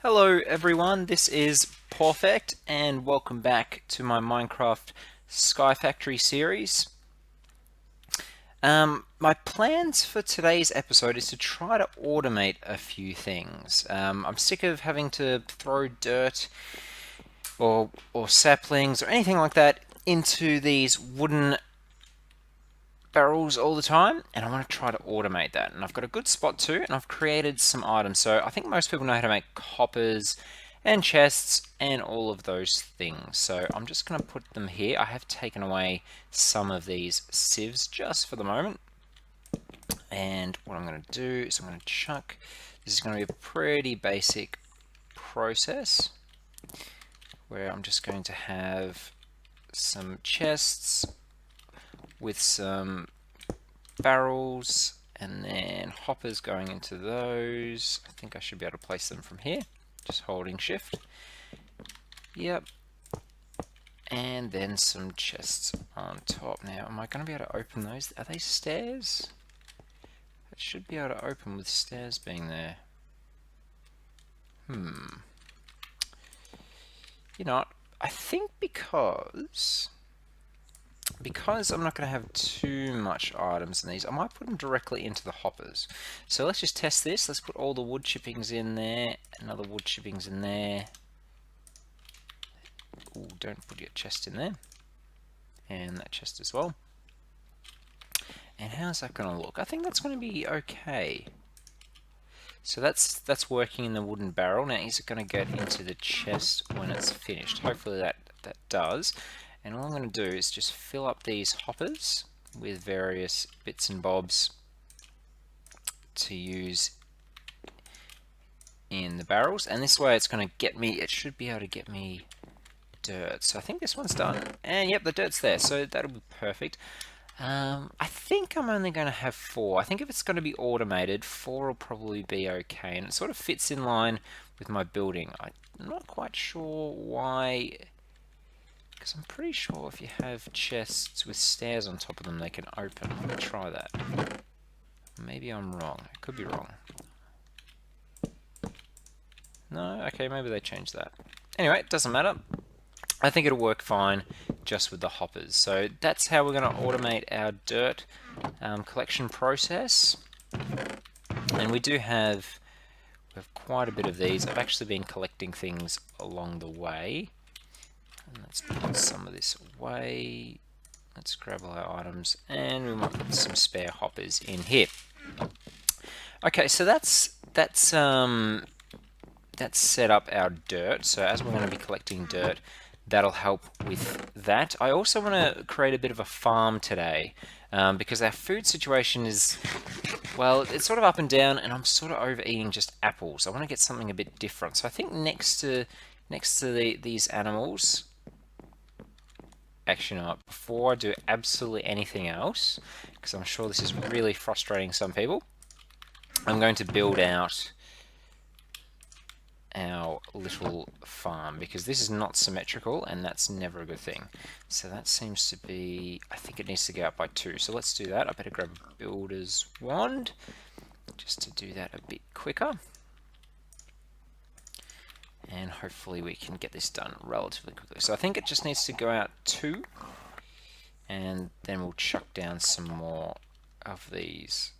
Hello everyone, this is Pawfect and welcome back to my Minecraft Skyfactory series. My plans for today's episode is to try to automate a few things. I'm sick of having to throw dirt or saplings or anything like that into these wooden barrels all the time, and I want to try to automate that. And I've got a good spot too, and I've created some items. So I think most people know how to make hoppers and chests and all of those things. So I'm just going to put them here. I have taken away some of these sieves just for the moment. And what I'm going to do is I'm going to chuck. This is going to be a pretty basic process where I'm just going to have some chests with some barrels and then hoppers going into those. I think I should be able to place them from here, just holding shift. Yep. And then some chests on top. Now, am I going to be able to open those? Are they stairs? It should be able to open with stairs being there. You know what? I think because I'm not going to have too much items in these, I might put them directly into the hoppers. So let's just test this. Let's put all the wood chippings in there, another wood chippings in there. Ooh, don't put your chest in there. And that chest as well. And how's that going to look? I think that's going to be okay. So that's working in the wooden barrel. Now, is it going to get into the chest when it's finished? Hopefully that does. And all I'm going to do is just fill up these hoppers with various bits and bobs to use in the barrels. And this way it's going to get me, it should be able to get me dirt. So I think this one's done. And yep, the dirt's there. So that'll be perfect. I think I'm only going to have 4. I think if it's going to be automated, 4 will probably be okay. And it sort of fits in line with my building. I'm not quite sure why, because I'm pretty sure if you have chests with stairs on top of them, they can open. Let me try that. Maybe I'm wrong. I could be wrong. No? Okay, maybe they changed that. Anyway, it doesn't matter. I think it'll work fine just with the hoppers. So that's how we're going to automate our dirt collection process. And we have quite a bit of these. I've actually been collecting things along the way. And let's put some of this away. Let's grab all our items, and we might put some spare hoppers in here. Okay, so that's set up our dirt. So as we're going to be collecting dirt, that'll help with that. I also want to create a bit of a farm today because our food situation is, well, it's sort of up and down, and I'm sort of overeating just apples. I want to get something a bit different. So I think next to these animals, actually no, before I do absolutely anything else, because I'm sure this is really frustrating some people, I'm going to build out our little farm, because this is not symmetrical, and that's never a good thing. So that seems to be, I think it needs to go up by 2. So let's do that. I better grab a builder's wand just to do that a bit quicker. And hopefully we can get this done relatively quickly. So I think it just needs to go out 2, and then we'll chuck down some more of these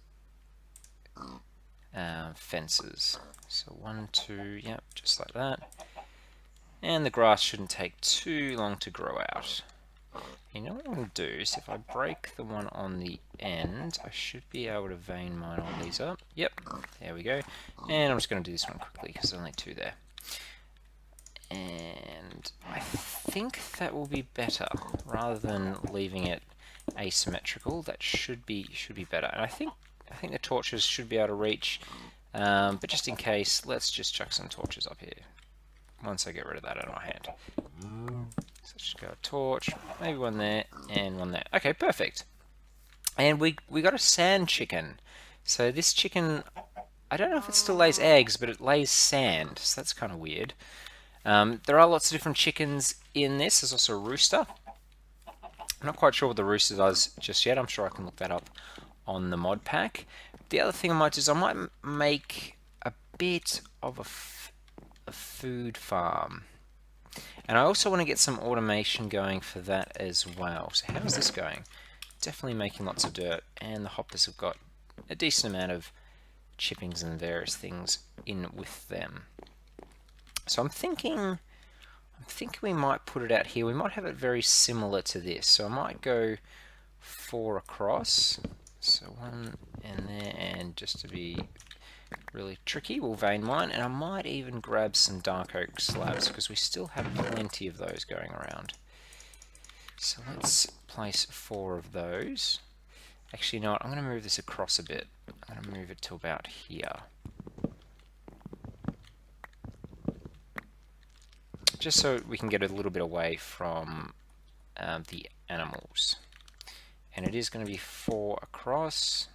fences. So 1, 2, yep, just like that. And the grass shouldn't take too long to grow out. You know what I'm going to do is, if I break the one on the end, I should be able to vein mine all these up. Yep, there we go. And I'm just going to do this one quickly because there's only 2 there. And I think that will be better rather than leaving it asymmetrical. That should be better. And I think the torches should be able to reach. But just in case, let's just chuck some torches up here once I get rid of that out of my hand. So let's just go a torch, maybe one there and one there. Okay, perfect. And we got a sand chicken. So this chicken, I don't know if it still lays eggs, but it lays sand. So that's kind of weird. There are lots of different chickens in this. There's also a rooster. I'm not quite sure what the rooster does just yet. I'm sure I can look that up on the mod pack. The other thing I might do is I might make a bit of a food farm. And I also want to get some automation going for that as well. So how's this going? Definitely making lots of dirt, and the hoppers have got a decent amount of chippings and various things in with them. So I'm thinking we might put it out here. We might have it very similar to this. So I might go 4 across. So 1 in there, and just to be really tricky, we'll vein mine, and I might even grab some dark oak slabs because we still have plenty of those going around. So let's place 4 of those. Actually, you know what? I'm going to move this across a bit. I'm going to move it to about here. Just so we can get a little bit away from the animals. And it is going to be 4 across.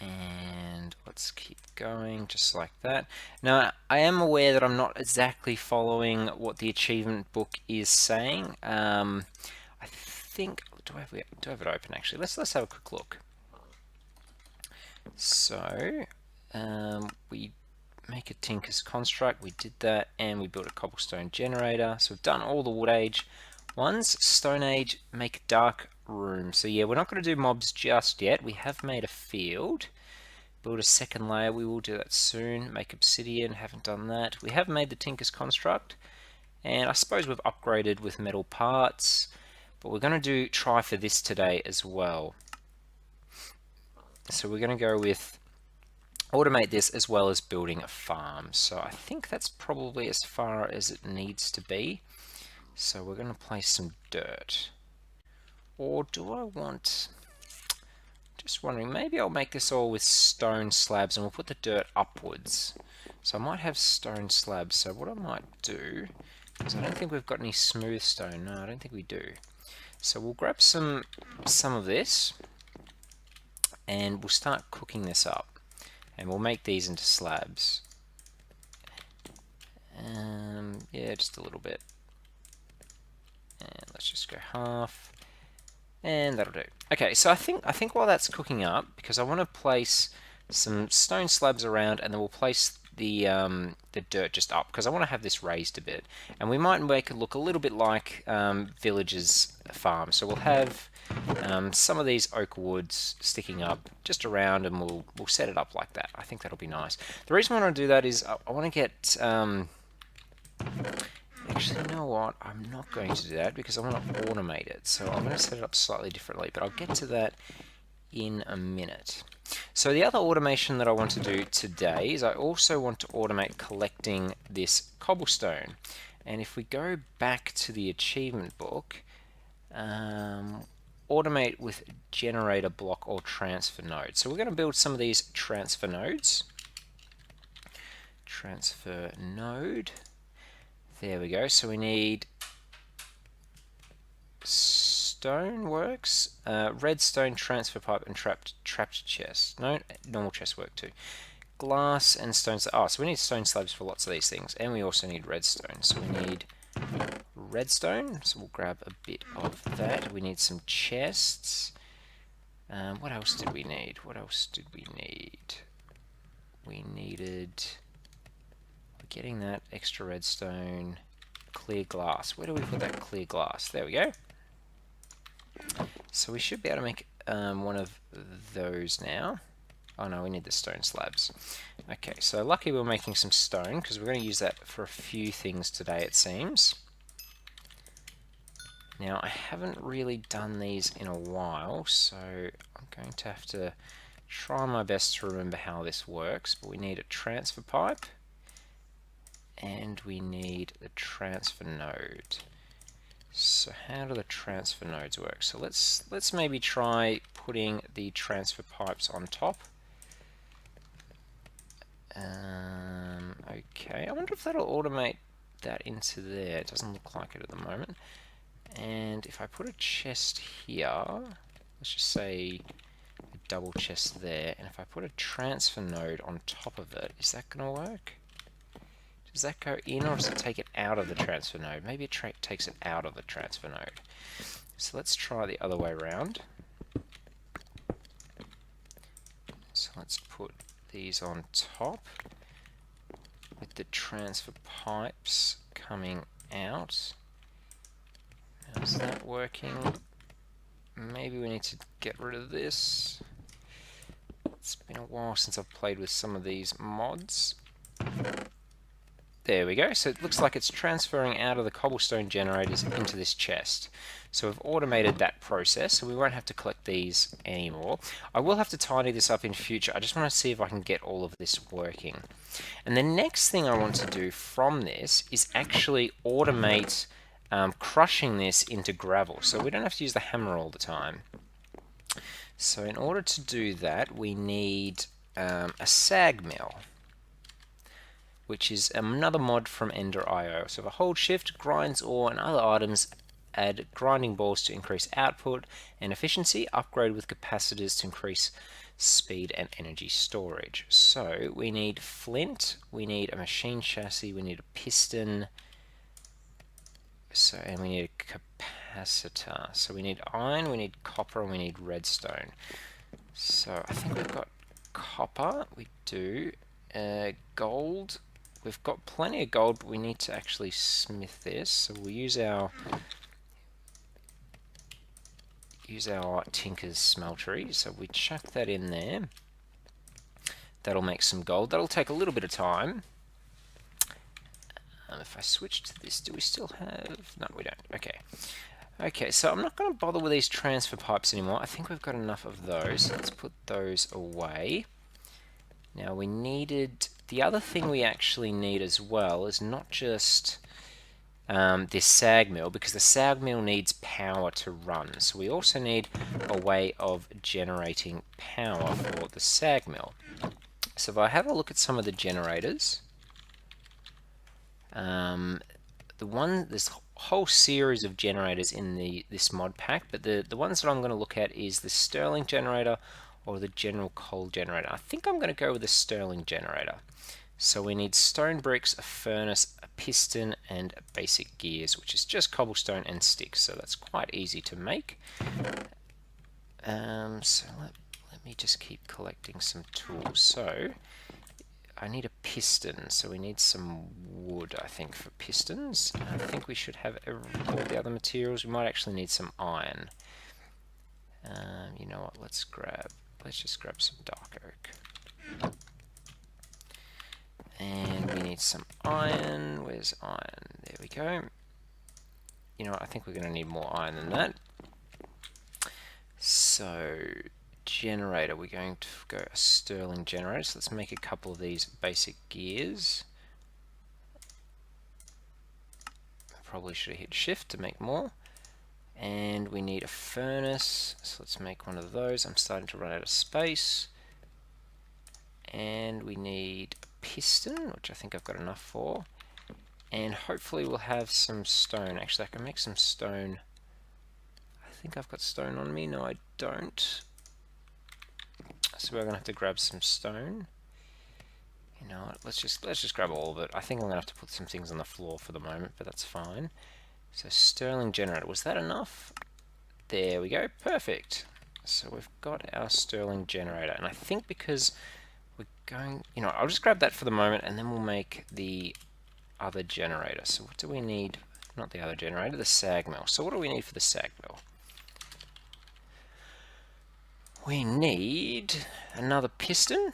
And let's keep going just like that. Now, I am aware that I'm not exactly following what the achievement book is saying. I think, do I have it open actually? Let's have a quick look. So, we make a tinker's construct, we did that, and we built a cobblestone generator. So we've done all the wood age ones. Stone age, make a dark room. So yeah, we're not going to do mobs just yet. We have made a field. Build a second layer, we will do that soon. Make obsidian, haven't done that. We have made the tinker's construct, and I suppose we've upgraded with metal parts, but we're going to try for this today as well. So we're going to go with automate this as well as building a farm. So I think that's probably as far as it needs to be. So we're going to place some dirt. Or do I want... Just wondering, maybe I'll make this all with stone slabs and we'll put the dirt upwards. So I might have stone slabs. So what I might do is, I don't think we've got any smooth stone. No, I don't think we do. So we'll grab some of this and we'll start cooking this up. And we'll make these into slabs. Yeah, just a little bit. And let's just go half. And that'll do. Okay, so I think while that's cooking up, because I want to place some stone slabs around, and then we'll place the dirt just up, because I want to have this raised a bit. And we might make it look a little bit like villagers' farm. So we'll have some of these oak woods sticking up just around, and we'll set it up like that. I think that'll be nice. The reason I want to do that is I want to get... Actually, you know what? I'm not going to do that because I want to automate it. So I'm going to set it up slightly differently, but I'll get to that in a minute. So the other automation that I want to do today is I also want to automate collecting this cobblestone. And if we go back to the achievement book, automate with generator block or transfer node. So we're going to build some of these transfer nodes. Transfer node. There we go. So we need stoneworks, redstone, transfer pipe, and trapped chest. No, normal chest work too. Glass and stone. Oh, so we need stone slabs for lots of these things, and we also need redstone. So we need redstone. So we'll grab a bit of that. We need some chests. What else did we need? What else did we need? We needed... Getting that extra redstone, clear glass. Where do we put that clear glass? There we go. So we should be able to make one of those now. Oh no, we need the stone slabs. Okay, so lucky we're making some stone because we're going to use that for a few things today, it seems. Now, I haven't really done these in a while, so I'm going to have to try my best to remember how this works. But we need a transfer pipe. And we need the transfer node. So how do the transfer nodes work? So let's maybe try putting the transfer pipes on top. Okay, I wonder if that'll automate that into there. It doesn't look like it at the moment. And if I put a chest here, let's just say a double chest there, and if I put a transfer node on top of it, is that going to work? Does that go in, or does it take it out of the transfer node? Maybe it takes it out of the transfer node. So let's try the other way around. So let's put these on top. with the transfer pipes coming out. How's that working? Maybe we need to get rid of this. It's been a while since I've played with some of these mods. There we go. So it looks like it's transferring out of the cobblestone generators into this chest. So we've automated that process, so we won't have to collect these anymore. I will have to tidy this up in future. I just want to see if I can get all of this working. And the next thing I want to do from this is actually automate crushing this into gravel, so we don't have to use the hammer all the time. So in order to do that, we need a sag mill, which is another mod from Ender.io. So if I hold shift, grinds ore and other items, add grinding balls to increase output and efficiency, upgrade with capacitors to increase speed and energy storage. So we need flint, we need a machine chassis, we need a piston, and we need a capacitor. So we need iron, we need copper, and we need redstone. So I think we've got copper, we do. Gold, we've got plenty of gold, but we need to actually smith this. So we'll use our Tinker's smeltery. So we chuck that in there. That'll make some gold. That'll take a little bit of time. If I switch to this, do we still have... No, we don't. Okay. Okay, so I'm not going to bother with these transfer pipes anymore. I think we've got enough of those. Let's put those away. Now we needed... The other thing we actually need as well is not just this sag mill, because the sag mill needs power to run. So we also need a way of generating power for the sag mill. So if I have a look at some of the generators... there's a whole series of generators in this mod pack, but the ones that I'm going to look at is the Stirling generator or the general coal generator. I think I'm going to go with the Stirling generator. So we need stone bricks, a furnace, a piston, and basic gears, which is just cobblestone and sticks, so that's quite easy to make. So let me just keep collecting some tools. So I need a piston, so we need some wood, I think, for pistons. I think we should have all the other materials. We might actually need some iron. You know what, let's just grab some dark oak. And we need some iron. Where's iron? There we go. You know what, I think we're going to need more iron than that. So... generator, we're going to go a Stirling generator, so let's make a couple of these basic gears. Probably should have hit shift to make more. And we need a furnace, so let's make one of those. I'm starting to run out of space. And we need a piston, which I think I've got enough for. And hopefully we'll have some stone. Actually, I can make some stone. I think I've got stone on me. No, I don't. So we're going to have to grab some stone. You know what, let's just grab all of it. I think I'm going to have to put some things on the floor for the moment, but that's fine. So Stirling generator, was that enough? There we go, perfect. So we've got our Stirling generator, and I think because we're going, you know, I'll just grab that for the moment, and then we'll make the other generator. So what do we need? Not the other generator, the sag mill. So what do we need for the sag mill? We need another piston,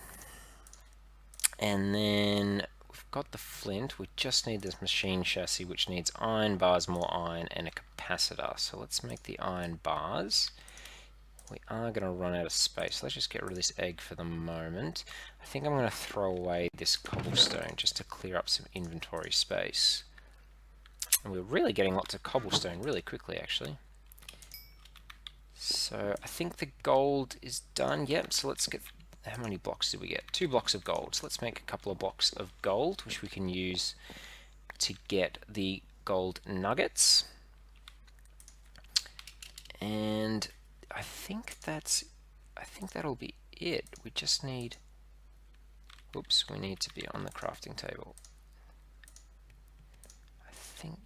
and then we've got the flint. We just need this machine chassis, which needs iron bars, more iron, and a capacitor. So let's make the iron bars. We are going to run out of space. Let's just get rid of this egg for the moment. I think I'm going to throw away this cobblestone just to clear up some inventory space. And we're really getting lots of cobblestone really quickly, actually. So I think the gold is done. Yep, so let's get... How many blocks did we get? 2 blocks of gold. So let's make a couple of blocks of gold, which we can use to get the gold nuggets. And I think that'll be it. We just need... Oops, we need to be on the crafting table.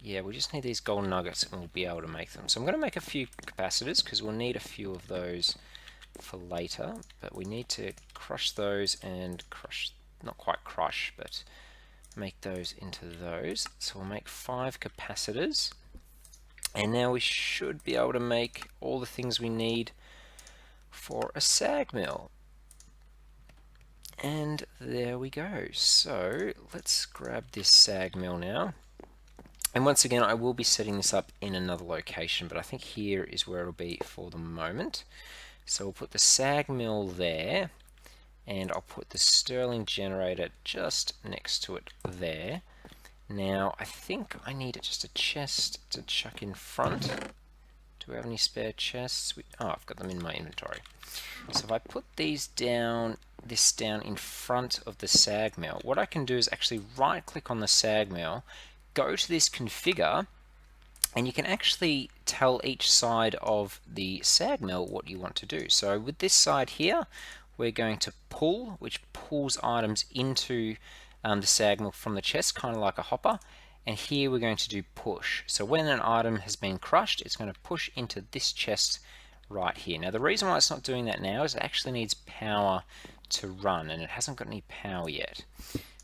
Yeah, we just need these gold nuggets and we'll be able to make them. So I'm going to make a few capacitors because we'll need a few of those for later, but we need to crush those and crush, not quite crush, but make those into those. So we'll make 5 capacitors. And now we should be able to make all the things we need for a sag mill. And there we go. So let's grab this sag mill now. And once again, I will be setting this up in another location, but I think here is where it'll be for the moment. So we'll put the sag mill there, and I'll put the Stirling generator just next to it there. Now, I think I need just a chest to chuck in front. Do we have any spare chests? Oh, I've got them in my inventory. So if I put these down, this down in front of the sag mill, what I can do is actually right-click on the sag mill, go to this configure, and you can actually tell each side of the sag mill what you want to do. So with this side here, we're going to pull, which pulls items into the sag mill from the chest, kind of like a hopper. And here we're going to do push. So when an item has been crushed, it's going to push into this chest right here. Now the reason why it's not doing that now is it actually needs power to run, and it hasn't got any power yet.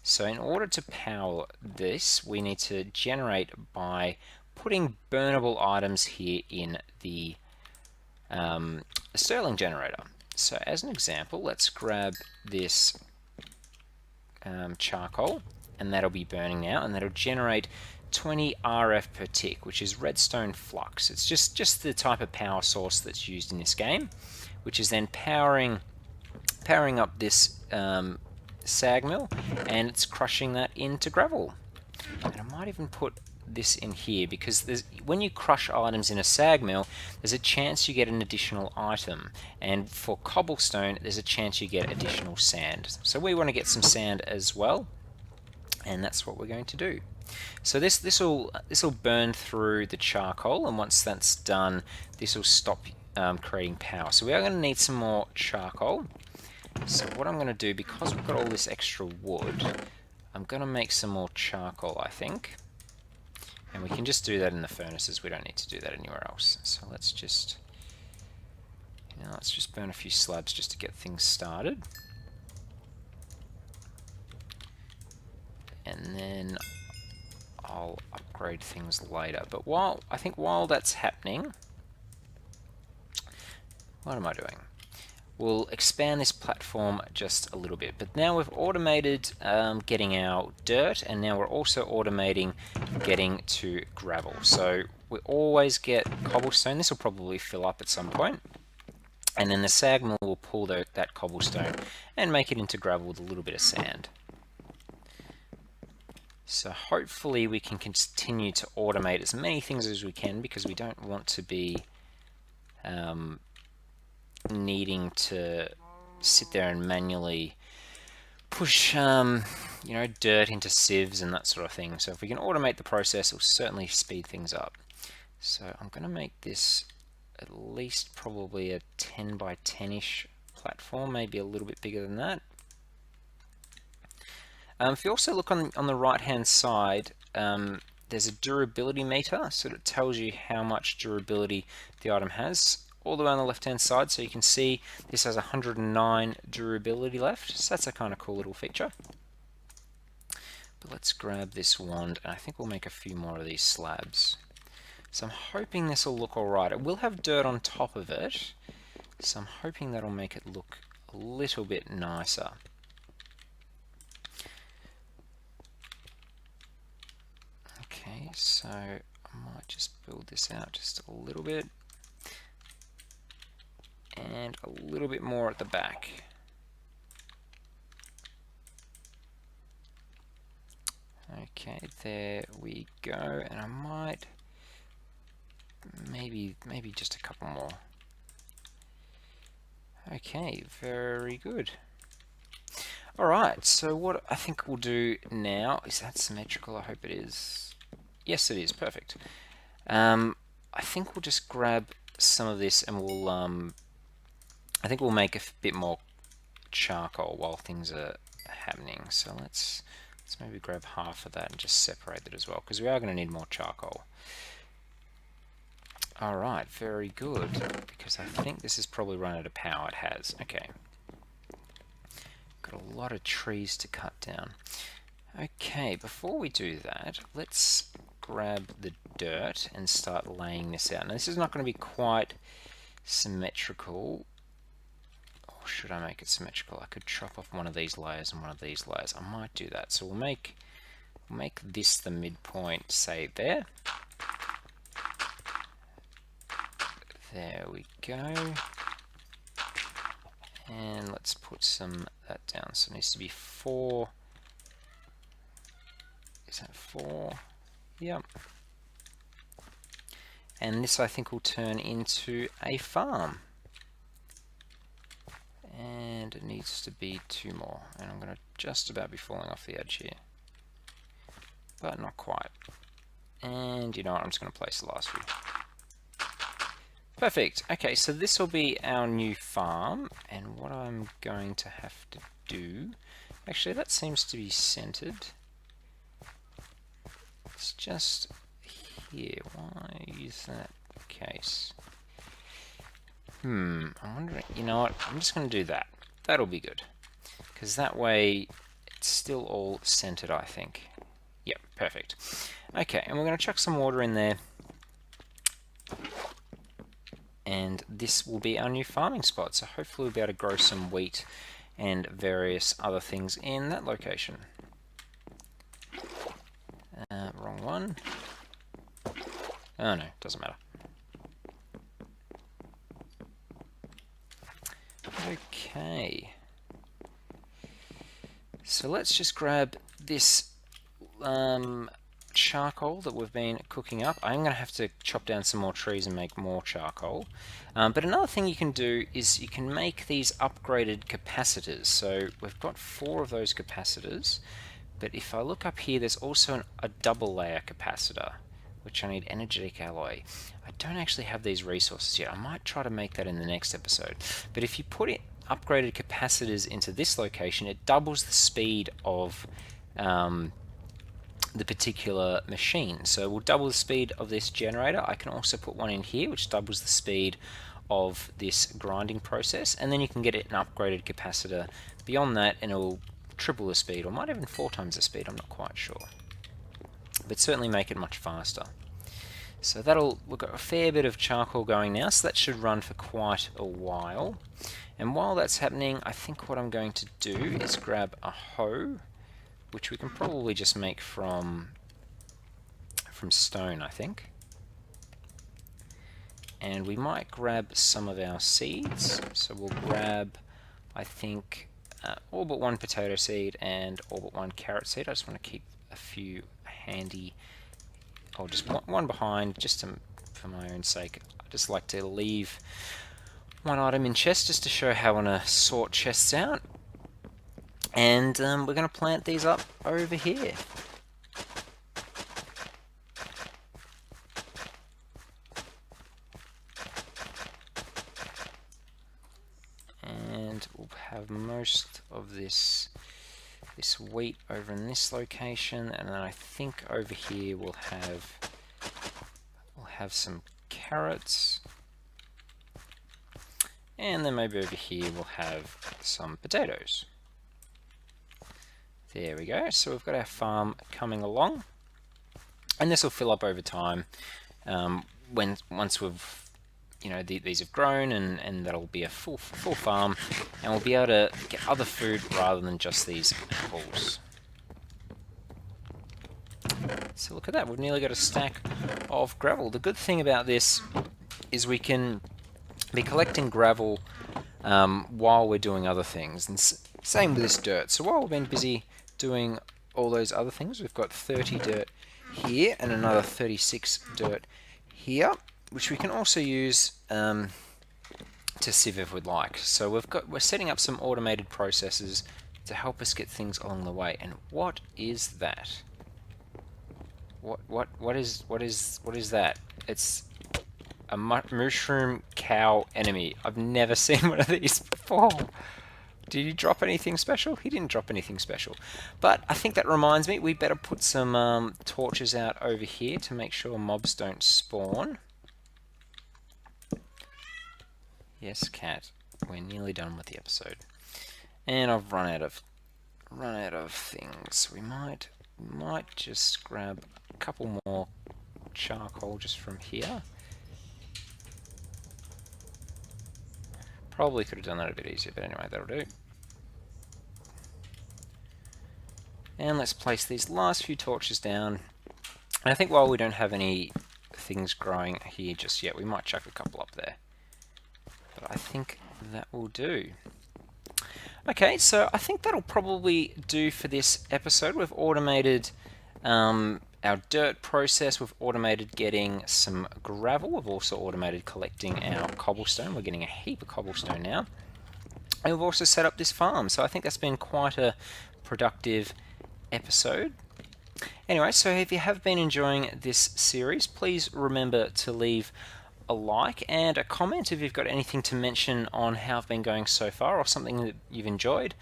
So in order to power this, we need to generate by putting burnable items here in the Stirling generator. So as an example, let's grab this charcoal, and that'll be burning now, and that'll generate 20 RF per tick, which is redstone flux. It's just the type of power source that's used in this game, which is then powering up this sag mill, and it's crushing that into gravel. And I might even put this in here, because when you crush items in a sag mill, there's a chance you get an additional item, and for cobblestone there's a chance you get additional sand. So we want to get some sand as well, and that's what we're going to do. So this will burn through the charcoal, and once that's done, this will stop creating power. So we are going to need some more charcoal. So what I'm going to do, because we've got all this extra wood, I'm going to make some more charcoal, I think. And we can just do that in the furnaces. We don't need to do that anywhere else. So let's just burn a few slabs just to get things started. And then I'll upgrade things later. But while that's happening, what am I doing? We'll expand this platform just a little bit. But now we've automated getting our dirt, and now we're also automating getting to gravel. So we always get cobblestone. This will probably fill up at some point. And then the sag mill will pull that cobblestone and make it into gravel with a little bit of sand. So hopefully we can continue to automate as many things as we can, because we don't want to be needing to sit there and manually push dirt into sieves and that sort of thing. So if we can automate the process, it'll certainly speed things up. So I'm going to make this at least probably a 10 by 10-ish platform, maybe a little bit bigger than that. If you also look on the right hand side, there's a durability meter, so it tells you how much durability the item has, all the way on the left hand side. So you can see this has 109 durability left, so that's a kind of cool little feature. But let's grab this wand, and I think we'll make a few more of these slabs. So I'm hoping this will look alright. It will have dirt on top of it, so I'm hoping that'll make it look a little bit nicer. Okay, so I might just build this out just a little bit, and a little bit more at the back. Okay, there we go, and I might maybe just a couple more. Okay, very good. Alright, so what I think we'll do now, is that symmetrical? I hope it is. Yes, it is. Perfect. I think we'll just grab some of this, and we'll I think we'll make a bit more charcoal while things are happening. So let's maybe grab half of that and just separate it as well, because we are going to need more charcoal. Alright, very good, because I think this has probably run out of power. It has. Okay. Got a lot of trees to cut down. Okay, before we do that, let's grab the dirt and start laying this out. Now this is not going to be quite symmetrical. Or should I make it symmetrical? I could chop off one of these layers and one of these layers. I might do that. So we'll make this the midpoint, say there. There we go. And let's put that down. So it needs to be 4. Is that 4? Yep. And this I think will turn into a farm. And it needs to be 2 more. And I'm going to just about be falling off the edge here. But not quite. And you know what, I'm just going to place the last few. Perfect. Okay, so this will be our new farm. And what I'm going to have to do... Actually, that seems to be centered. It's just here. Why is that the case? I'm wondering, you know what, I'm just going to do that. That'll be good. Because that way, it's still all centered, I think. Yep, perfect. Okay, and we're going to chuck some water in there. And this will be our new farming spot. So hopefully we'll be able to grow some wheat and various other things in that location. Wrong one. Oh no, doesn't matter. Okay. So let's just grab this charcoal that we've been cooking up. I'm going to have to chop down some more trees and make more charcoal. But another thing you can do is you can make these upgraded capacitors. So we've got 4 of those capacitors. But if I look up here, there's also a double layer capacitor, which I need energetic alloy. I don't actually have these resources yet. I might try to make that in the next episode. But if you put upgraded capacitors into this location, it doubles the speed of the particular machine. So we'll double the speed of this generator. I can also put one in here, which doubles the speed of this grinding process. And then you can get it an upgraded capacitor beyond that, and it will triple the speed, or might even 4 times the speed, I'm not quite sure. But certainly make it much faster. So we've got a fair bit of charcoal going now, so that should run for quite a while. And while that's happening, I think what I'm going to do is grab a hoe, which we can probably just make from stone, I think. And we might grab some of our seeds. So we'll grab, I think, all but 1 potato seed and all but 1 carrot seed. I just want to keep a few handy, or just one behind, just for my own sake. I just like to leave 1 item in chest just to show how I want to sort chests out. And we're going to plant these up over here. And we'll have most of this wheat over in this location, and then I think over here we'll have some carrots, and then maybe over here we'll have some potatoes. There we go. So we've got our farm coming along, and this will fill up over time. Once we've, these have grown, and that'll be a full farm, and we'll be able to get other food rather than just these apples. So look at that, we've nearly got a stack of gravel. The good thing about this is we can be collecting gravel while we're doing other things, and same with this dirt. So while we've been busy doing all those other things, we've got 30 dirt here and another 36 dirt here, which we can also use to sieve if we'd like. So we're setting up some automated processes to help us get things along the way. And what is that? What is that? It's a mushroom cow enemy. I've never seen one of these before. Did he drop anything special? He didn't drop anything special. But I think that reminds me, we better put some torches out over here to make sure mobs don't spawn. Yes, cat. We're nearly done with the episode. And I've run out of run out of things. We might just grab a couple more charcoal just from here. Probably could have done that a bit easier, but anyway, that'll do. And let's place these last few torches down. And I think while we don't have any things growing here just yet, we might chuck a couple up there. But I think that will do. Okay, so I think that'll probably do for this episode. We've automated our dirt process. We've automated getting some gravel. We've also automated collecting our cobblestone. We're getting a heap of cobblestone now. And we've also set up this farm. So I think that's been quite a productive episode. Anyway, so if you have been enjoying this series, please remember to leave a like and a comment if you've got anything to mention on how I've been going so far or something that you've enjoyed.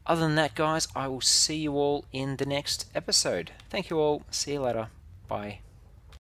Other than that, guys, I will see you all in the next episode. Thank you all. See you later. Bye.